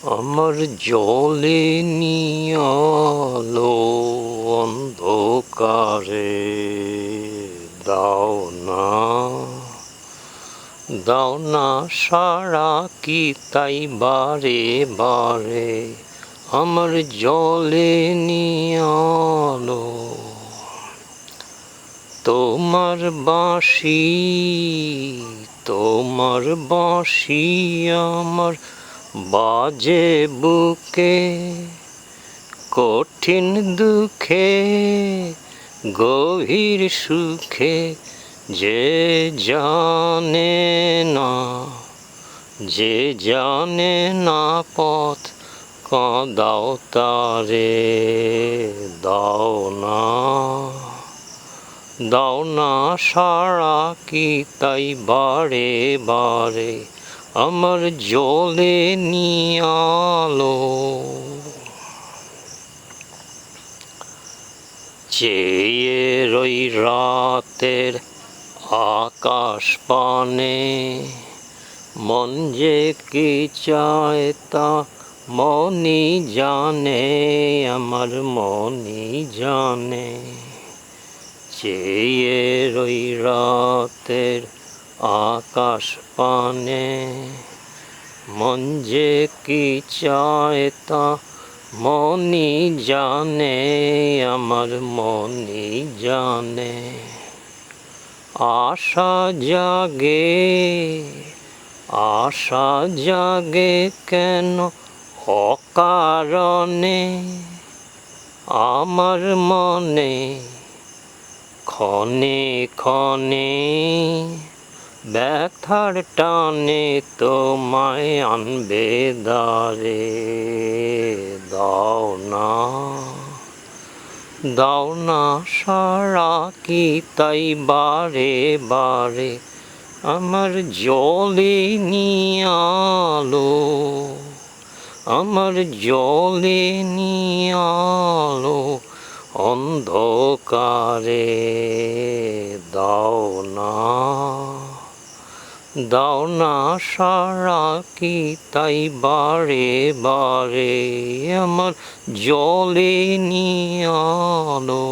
আমার জলে নিয়ালো অন্ধকারে, দাও না দাও না সারা কি তাই বারে বারে আমার জলে নিয়ালো। তোমার বাঁশি তোমার বাঁশি আমার বাজে বুকে, কঠিন দুঃখে গভীর সুখে, যে জানে না যে জানে না পথ কাঁদাও তারে, দাও না দাও না সারা কি তাই বারে বারে আমার জলে নিয়ালো। চেয়ে রই রাতের আকাশ পানে, মন যে কি চায় তা মনই জানে, আমার মনই জানে। চেয়ে রই রাতের আকাশ পানে, মন যে কি চায় তা মনই জানে, আমার মনই জানে। আশা জাগে আশা জাগে কেন অকারণে আমার মনে, ক্ষণে ক্ষণে ব্যথার টানে তোমায় আনবে দ্বারে, দাও না সারা কি তাই বারে বারে আমার জলে নিয়ালো, আমার জলে নিয়ালো অন্ধকারে, দাও না সারা কি তাই বারে বারে আমার জলে নিয়ালো।